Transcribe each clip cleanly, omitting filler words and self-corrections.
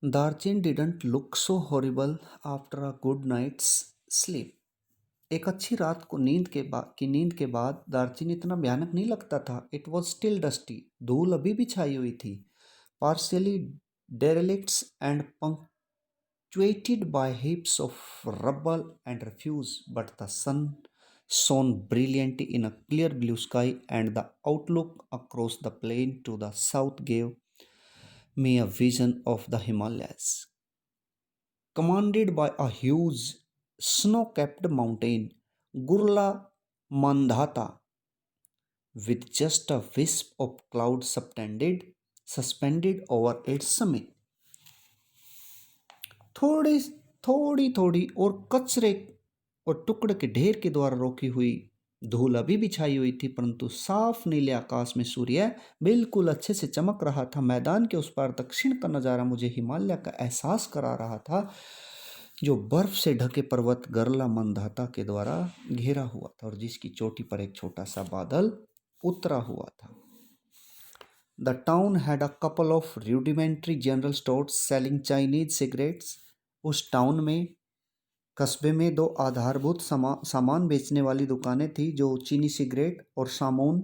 दार्जिन didn't look so horrible after a good night's sleep. एक अच्छी रात को नींद के बाद दार्जिन इतना भयानक नहीं लगता था। It was still dusty. धूल अभी भी छाई हुई थी, partially derelicts and punctuated by heaps of rubble and refuse, but the sun shone brilliantly in a clear blue sky, and the outlook across the plain to the south gave me a vision of the Himalayas, commanded by a huge snow-capped mountain, Gurla Mandhata, with just a wisp of cloud suspended over its summit. थोड़ी थोड़ी थोड़ी और कचरे और टुकड़े के ढेर के द्वारा रोकी हुई धूल अभी भी छाई हुई थी, परंतु साफ नीले आकाश में सूर्य बिल्कुल अच्छे से चमक रहा था। मैदान के उस पार दक्षिण का नज़ारा मुझे हिमालय का एहसास करा रहा था, जो बर्फ से ढके पर्वत गरला मंदाता के द्वारा घेरा हुआ था और जिसकी चोटी पर एक छोटा सा बादल उतरा हुआ था। The town had a couple of rudimentary general stores selling Chinese cigarettes. उस टाउन में, कस्बे में दो आधारभूत सामान बेचने वाली दुकानें थी जो चीनी सिगरेट और साबुन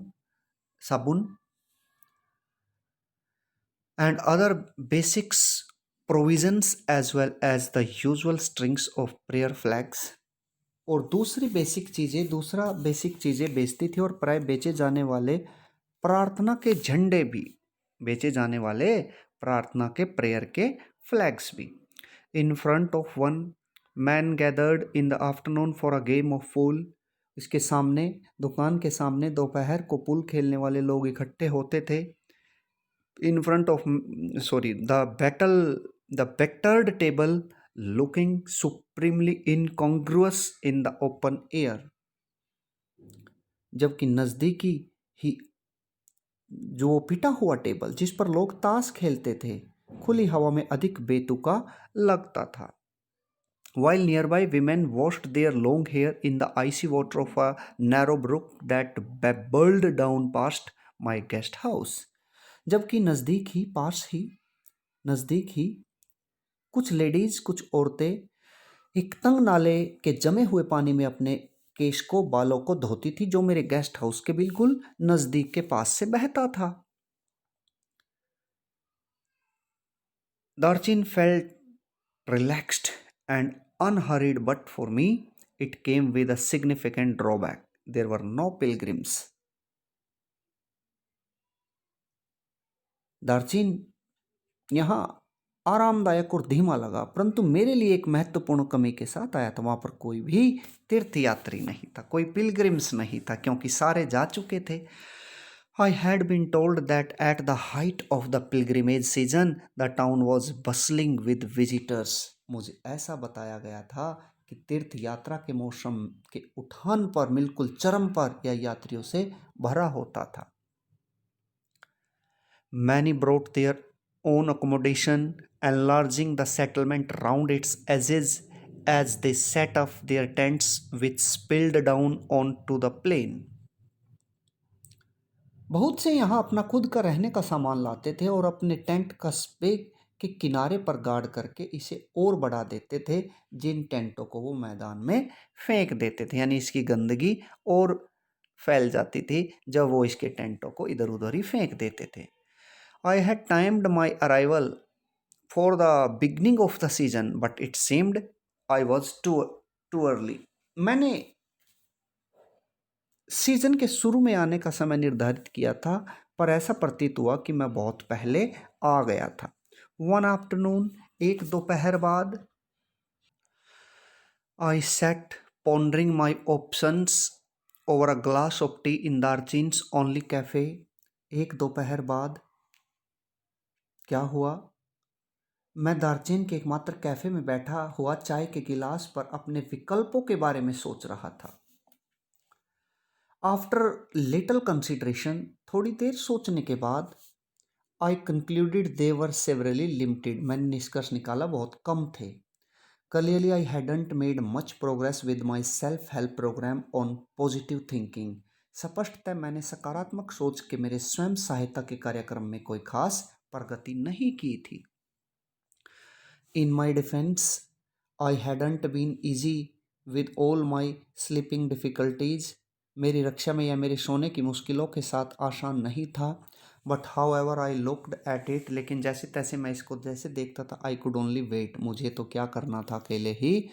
and other basics provisions as well as the usual strings of prayer flags. और दूसरा बेसिक चीज़ें बेचती थी और प्राय बेचे जाने वाले प्रार्थना के झंडे भी, बेचे जाने वाले प्रार्थना के प्रेयर के फ्लैग्स भी। इन front of one man gathered in the afternoon for a game of pool. इसके सामने, दुकान के सामने दोपहर को पूल खेलने वाले लोग इकट्ठे होते थे। In front of the battered table looking supremely incongruous in the open air, जबकि नज़दीकी ही जो पिटा हुआ टेबल जिस पर लोग ताश खेलते थे, खुली हवा में अधिक बेतुका लगता था। While nearby women washed their long hair in the icy water of a narrow brook that babbled down past my guest house, जबकि नज़दीक ही कुछ लेडीज, कुछ औरतें एक तंग नाले के जमे हुए पानी में अपने बालों को धोती थी, जो मेरे गेस्ट हाउस के बिल्कुल नजदीक के पास से बहता था। Darchen felt relaxed and unhurried, but for me it came with a significant drawback. There were no pilgrims. Darchen यहाँ आरामदायक और धीमा लगा, परंतु मेरे लिए एक महत्वपूर्ण कमी के साथ आया था। वहाँ पर कोई भी तीर्थयात्री नहीं था, कोई पिलग्रिम्स नहीं था, क्योंकि सारे जा चुके थे। I had been told that at the height of the pilgrimage season, the town was bustling with visitors. मुझे ऐसा बताया गया था कि तीर्थ यात्रा के मौसम के उठान पर, बिल्कुल चरम पर, यह यात्रियों से भरा होता था। Many brought their own accommodation, enlarging the settlement round its edges as they set up their tents, which spilled down onto the plain. बहुत से यहाँ अपना खुद का रहने का सामान लाते थे और अपने टेंट कस्बे के किनारे पर गाड़ करके इसे और बढ़ा देते थे, जिन टेंटों को वो मैदान में फेंक देते थे। यानी इसकी गंदगी और फैल जाती थी जब वो इसके टेंटों को इधर उधर ही फेंक देते थे। I had timed my arrival for the beginning of the season, but it seemed I was too early. मैंने सीजन के शुरू में आने का समय निर्धारित किया था, पर ऐसा प्रतीत हुआ कि मैं बहुत पहले आ गया था। One afternoon, एक दोपहर बाद, I sat pondering my options over a glass of tea in Darjeelin's only cafe. एक दोपहर बाद क्या हुआ? मैं दार्जिलिंग के एकमात्र कैफे में बैठा हुआ चाय के गिलास पर अपने विकल्पों के बारे में सोच रहा था। आफ्टर लिटिल कंसिडरेशन, थोड़ी देर सोचने के बाद, I concluded they were severely limited, मैंने निष्कर्ष निकाला बहुत कम थे। Clearly I hadn't made much progress with my self help programme on positive thinking. स्पष्टतः मैंने सकारात्मक सोच के मेरे स्वयं सहायता के कार्यक्रम में कोई खास प्रगति नहीं की थी। In my defense, I hadn't been easy with all my sleeping difficulties. मेरी रक्षा में या मेरे सोने की मुश्किलों के साथ आसान नहीं था. But how ever I looked at it, लेकिन जैसे तैसे मैं इसको जैसे देखता था. आई कुड ओनली वेट, मुझे तो क्या करना था, अकेले ही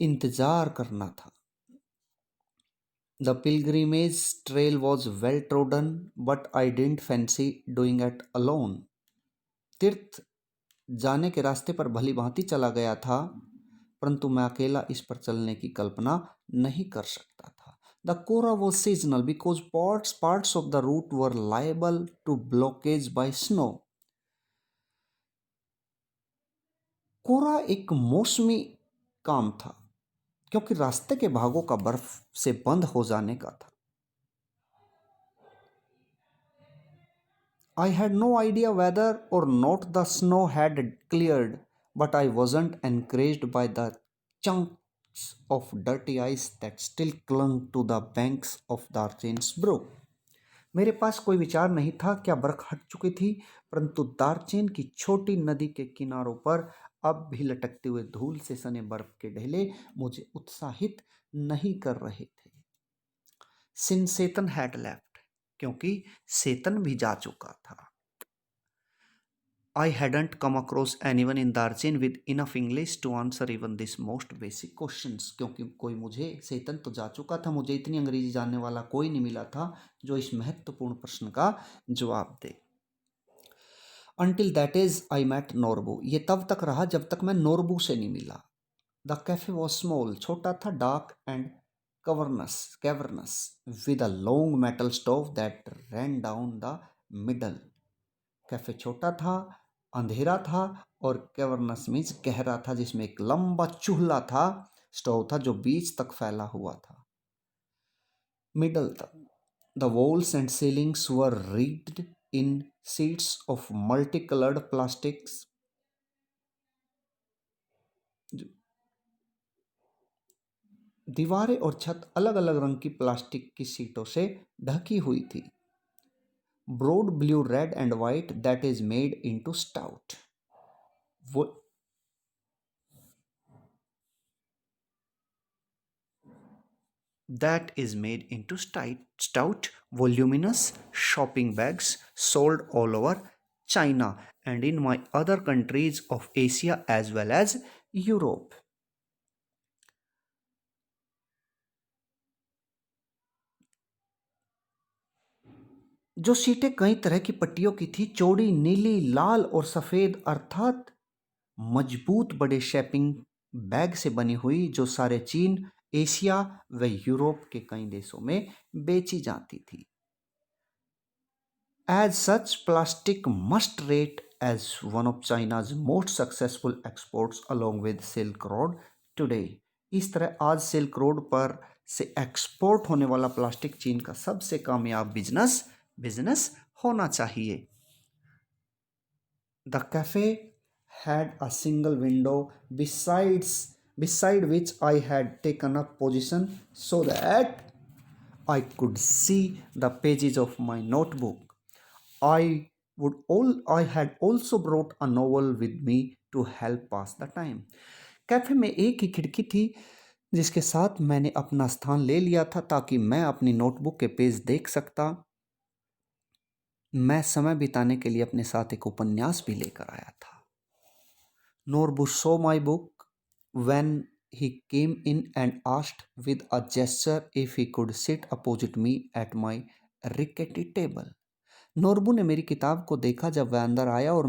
इंतज़ार करना था. The pilgrimage trail was well trodden but I didn't fancy doing it alone. तीर्थ जाने के रास्ते पर भली भांति चला गया था, परंतु मैं अकेला इस पर चलने की कल्पना नहीं कर सकता था. The kora was seasonal because parts of the route were liable to blockage by snow. Kora एक मौसमी काम था क्योंकि रास्ते के भागों का बर्फ से बंद हो जाने का था. I had no idea whether or not the snow had cleared, but I wasn't encouraged by the chunks of dirty ice that still clung to the banks of Darchin's brook. मेरे पास कोई विचार नहीं था क्या बर्फ हट चुकी थी, परंतु दार्चेन की छोटी नदी के किनारों पर अब भी लटकते हुए धूल से सने बर्फ के ढेले मुझे उत्साहित नहीं कर रहे थे. सिंस सेतन हैड लेफ्ट, क्योंकि सेतन भी जा चुका था. I hadn't come across anyone in Darchin with enough English to answer even this most basic questions. क्योंकि कोई मुझे, सेतन तो जा चुका था, मुझे इतनी अंग्रेजी जानने वाला कोई नहीं मिला था जो इस महत्वपूर्ण प्रश्न का जवाब दे. Until that is I met Norbu. ये तब तक रहा जब तक मैं नोरबू से नहीं मिला. The cafe was small, छोटा था, dark and cavernous, with a long metal stove that ran down the middle. Cafe छोटा था, अंधेरा था, और कैवर्नस मीन्स गहरा था, जिसमें एक लंबा चूल्हा था, स्टोव था जो बीच तक फैला हुआ था, मिडल तक. The walls and ceilings were rigged in sheets of multi coloured plastics. दीवारें और छत अलग अलग रंग की प्लास्टिक की शीटों से ढकी हुई थी. Broad blue, red and white, that is made into stout. वो that is made into stout, voluminous shopping bags sold all over China and in my other countries of Asia as well as Europe. जो सीटें कई तरह की पट्टियों की थी, चौड़ी, नीली, लाल और सफ़ेद, अर्थात मजबूत बड़े शॉपिंग बैग से बनी हुई, जो सारे चीन, एशिया व यूरोप के कई देशों में बेची जाती थी. As such, plastic must rate as one of China's most successful exports along with Silk Road today. इस तरह आज सिल्क रोड पर से एक्सपोर्ट होने वाला प्लास्टिक चीन का सबसे कामयाब बिजनेस होना चाहिए. The cafe had a single window beside which I had taken up position so that I could see the pages of my notebook. I had also brought a novel with me to help pass the time. Cafe में एक ही खिड़की थी जिसके साथ मैंने अपना स्थान ले लिया था ताकि मैं अपनी नोटबुक के पेज देख सकता. मैं समय बिताने के लिए अपने साथ एक उपन्यास भी लेकर आया था. Norbu saw my book when he came in and asked with a gesture if he could sit opposite me at my rickety table. Norbu ने मेरी किताब को देखा जब वह अंदर आया और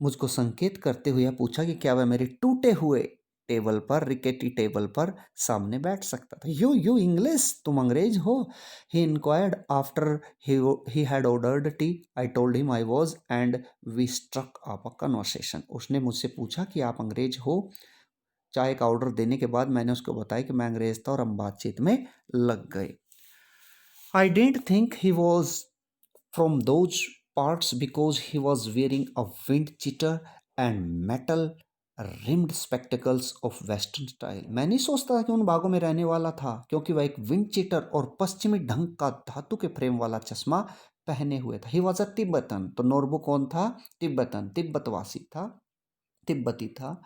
मुझको संकेत करते हुए पूछा कि क्या वह मेरे टूटे हुए टेबल पर, रिकेटी टेबल पर सामने बैठ सकता था. यू इंग्लिश, तुम अंग्रेज हो? He inquired after he had ordered tea. I told him I was and we struck up a conversation. उसने मुझसे पूछा कि आप अंग्रेज हो. चाय का ऑर्डर देने के बाद मैंने उसको बताया कि मैं अंग्रेज था और हम बातचीत में लग गए. I didn't think he was from those parts because he was wearing a wind cheater and metal rimmed spectacles of western style. मैं नहीं सोचता कि उन भागों में रहने वाला था क्योंकि वह एक विंड चीटर और पश्चिमी ढंग का धातु के फ्रेम वाला चश्मा पहने हुए था. He was a Tibetan. तो नोरबू कौन था? तिब्बतवासी था. तिब्बती था।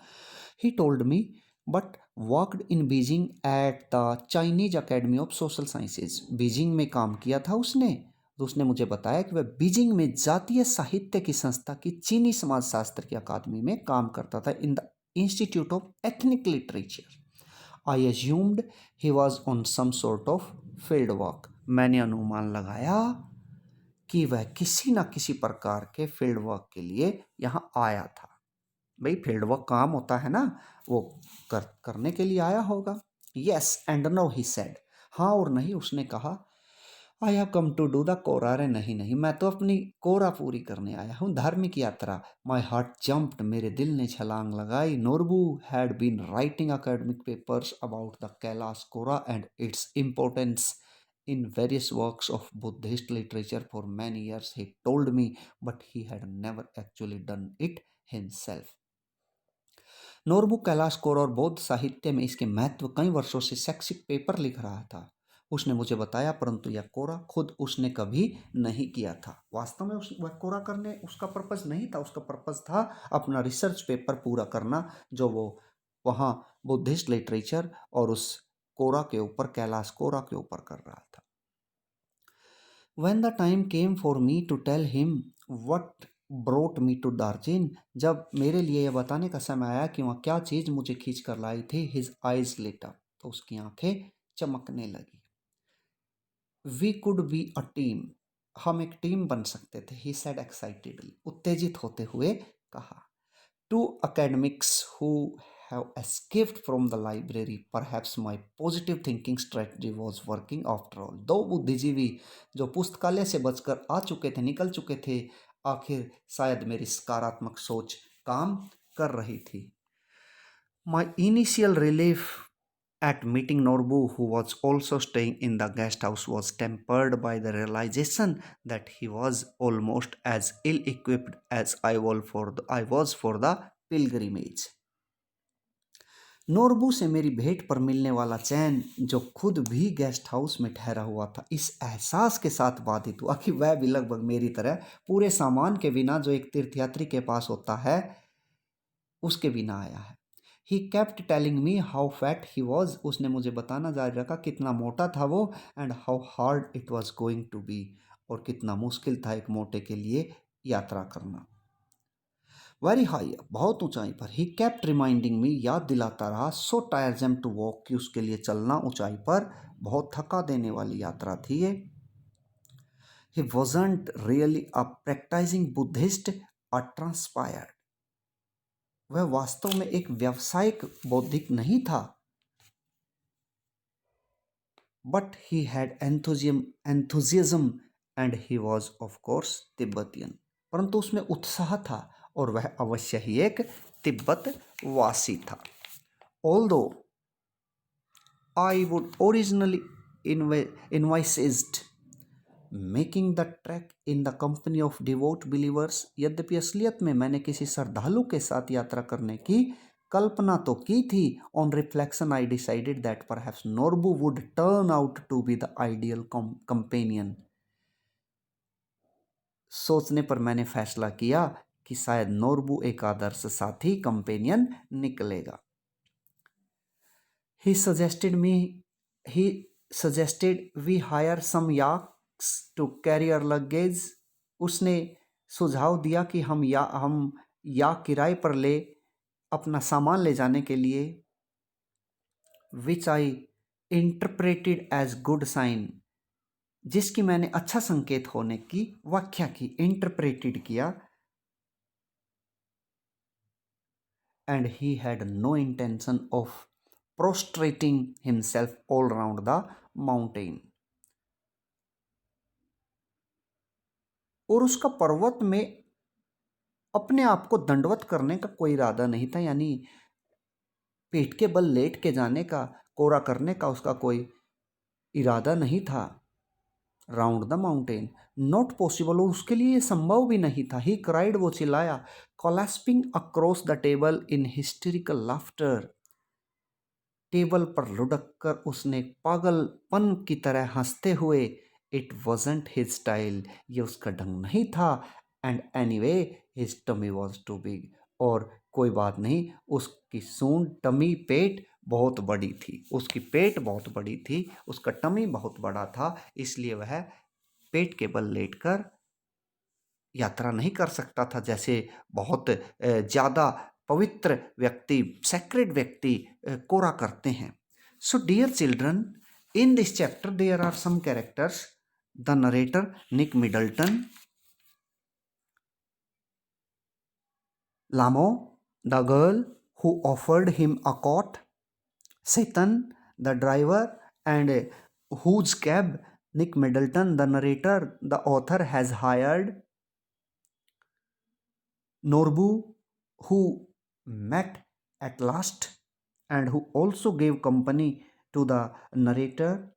He told me but worked in Beijing at the Chinese academy of social sciences. Beijing में काम किया था उसने। तो उसने मुझे बताया कि वह बीजिंग में जातीय साहित्य की संस्था की चीनी समाजशास्त्र की अकादमी में काम करता था, in the institute of ethnic literature. I assumed he was on some sort of field work. मैंने अनुमान लगाया कि वह किसी न किसी प्रकार के फील्ड वर्क के लिए यहाँ आया था। भाई फील्ड वर्क काम होता है ना, वो करने के लिए आया होगा। Yes and no he said. हाँ और नहीं, उसने कहा। I have come to do the kora. अरे नहीं नहीं, मैं तो अपनी कोरा पूरी करने आया हूँ, धार्मिक यात्रा। माई हार्ट जम्प्ड, मेरे दिल ने छलांग लगाई। Norbu had been writing academic papers about the Kailash Kora and its importance in various works of Buddhist literature for many years, he told me, but he had never actually done it himself. Norbu Kailash kora और बौद्ध साहित्य में इसके महत्व कई वर्षों से शैक्षिक पेपर लिख रहा था, उसने मुझे बताया, परंतु यह कोरा खुद उसने कभी नहीं किया था। वास्तव में वह कोरा करने उसका पर्पस नहीं था, उसका पर्पस था अपना रिसर्च पेपर पूरा करना, जो वो वहाँ बुद्धिस्ट लिटरेचर और उस कोरा के ऊपर, कैलाश कोरा के ऊपर कर रहा था। When the time came for me to tell him what brought me to दार्जिन, जब मेरे लिए यह बताने का समय आया कि वह क्या चीज़ मुझे खींच कर लाई थी, his eyes lit up, तो उसकी आंखें चमकने लगी। We could be a team, हम एक टीम बन सकते थे, he said excitedly, उत्तेजित होते हुए कहा। Two academics who have escaped from the library, perhaps my positive thinking strategy was working after all। दो बुद्धिजीवी जो पुस्तकालय से बचकर आ चुके थे, निकल चुके थे, आखिर शायद मेरी सकारात्मक सोच काम कर रही थी। My initial relief at meeting Norbu, who was also staying in the guest house, was tempered by the realization that he was almost as ill-equipped as I was for the pilgrimage। Norbu से मेरी भेंट पर मिलने वाला चैन, जो खुद भी guest house में ठहरा हुआ था, इस एहसास के साथ बाधित हुआ कि वह भी लगभग मेरी तरह पूरे सामान के बिना, जो एक तीर्थयात्री के पास होता है, उसके बिना आया है। He kept telling me how fat he was, उसने मुझे बताना जारी रखा कितना मोटा था वो, and how hard it was going to be, और कितना मुश्किल था एक मोटे के लिए यात्रा करना। वेरी हाई, बहुत ऊंचाई पर। ही केप्ट रिमाइंडिंग मी, याद दिलाता रहा, सो टायरजम टू वॉक, कि उसके लिए चलना ऊंचाई पर बहुत थका देने वाली यात्रा थी ये। He wasn't really a practising Buddhist, a transpired, वह वास्तव में एक व्यावसायिक बौद्धिक नहीं था, but he had enthusiasm and he was of course Tibetan, परंतु उसमें उत्साह था और वह अवश्य ही एक तिब्बत वासी था। Although I would originally envisaged making the trek in the company of devout believers, यद्यपि असलियत में मैंने किसी श्रद्धालु के साथ यात्रा करने की कल्पना तो की थी। On reflection I decided that perhaps Norbu would turn out to be the ideal companion, सोचने पर मैंने फैसला किया कि शायद नोरबू एक आदर्श साथी, कंपेनियन निकलेगा। He suggested we hire some yaks to carry our luggage, उसने सुझाव दिया कि हम याक किराए पर ले अपना सामान ले जाने के लिए। Which I interpreted as good sign, जिसकी मैंने अच्छा संकेत होने की व्याख्या की, इंटरप्रेटेड किया। And he had no intention of prostrating himself all round the mountain, और उसका पर्वत में अपने आप को दंडवत करने का कोई इरादा नहीं था, यानी पेट के बल लेट के जाने का, कोरा करने का उसका कोई इरादा नहीं था। Round the mountain not possible, और उसके लिए संभव भी नहीं था। ही क्राइड, वो चिल्लाया, collapsing across the table in hysterical laughter, table पर लुढ़क कर उसने पागलपन की तरह हंसते हुए। इट वॉजंट हिज स्टाइल, ये उसका ढंग नहीं था। And anyway his tummy was too big, और कोई बात नहीं, उसकी सूंड टमी पेट बहुत बड़ी थी, उसकी पेट बहुत बड़ी थी, उसका टमी बहुत बड़ा था, इसलिए वह पेट के बल लेटकर यात्रा नहीं कर सकता था, जैसे बहुत ज़्यादा पवित्र व्यक्ति, सैक्रेड व्यक्ति कोरा करते हैं। So dear children, in this chapter there are some characters, the narrator Nick Middleton, Lamo, the girl who offered him a cot, Satan, the driver, and whose cab Nick Middleton, the narrator, the author, has hired, Norbu, who met at last and who also gave company to the narrator.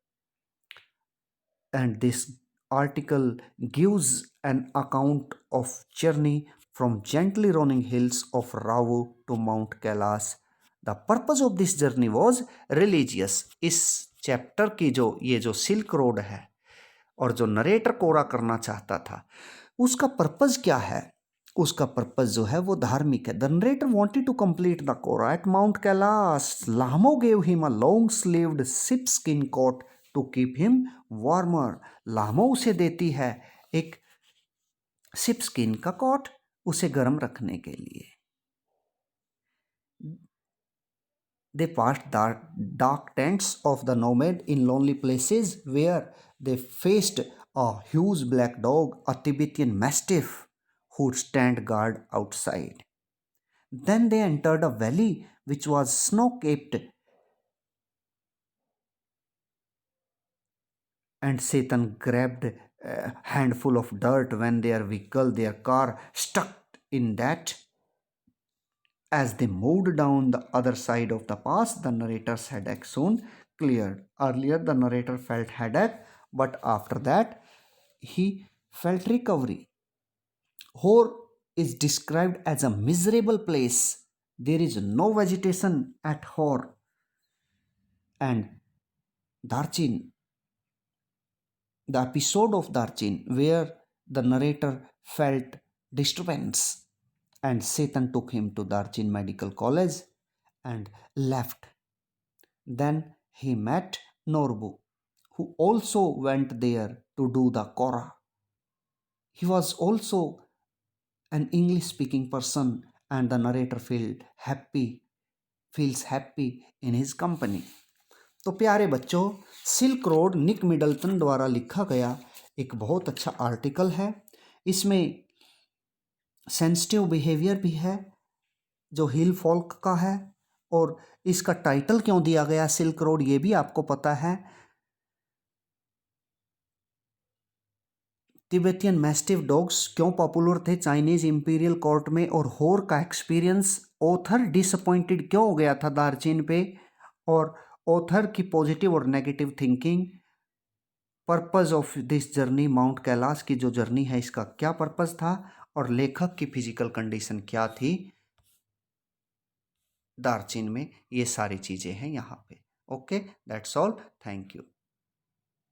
And this article gives an account of journey from gently rolling hills of Ravu to Mount Kailas. The purpose of this journey was religious. इस chapter की ये जो silk road है और जो narrator कोरा करना चाहता था, उसका पर्पज क्या है? उसका पर्पज जो है वो धार्मिक है। The narrator wanted to complete the kora at Mount Kailash. Lamo gave him a long sleeved sheep skin coat to keep him warmer. Lamo उसे देती है एक सिप स्किन का कोट, उसे गर्म रखने के लिए। They passed the dark tents of the nomad in lonely places where they faced a huge black dog, a Tibetan mastiff, who would stand guard outside. Then they entered a valley which was snow-capped, and Satan grabbed a handful of dirt when their car, stuck in that. As they moved down the other side of the pass, the narrator's headache soon cleared. Earlier, the narrator felt headache, but after that, he felt recovery. Hor is described as a miserable place. There is no vegetation at Hor. And Darchin, the episode of Darchin, where the narrator felt disturbance, and Satan took him to Darchin Medical College and left. Then he met Norbu, who also went there to do the Kora. He was also an English speaking person, and the narrator feels happy in his company. तो प्यारे बच्चों, silk road निक Middleton द्वारा लिखा गया एक बहुत अच्छा article है। इसमें सेंसिटिव बिहेवियर भी है जो हिल फॉल्क का है, और इसका टाइटल क्यों दिया गया सिल्क रोड ये भी आपको पता है। तिबेटियन मैस्टिफ डॉग्स क्यों पॉपुलर थे चाइनीज इंपीरियल कोर्ट में, और होर का एक्सपीरियंस, ऑथर डिसअपॉइंटेड क्यों हो गया था दार्जिन पे, और ऑथर की पॉजिटिव और negative thinking, purpose of this journey, mount Kailash की जो जर्नी है इसका क्या पर्पस था, और लेखक की फिजिकल कंडीशन क्या थी दार्जिन में, ये सारी चीज़ें हैं यहाँ पे। Okay, that's all, thank you.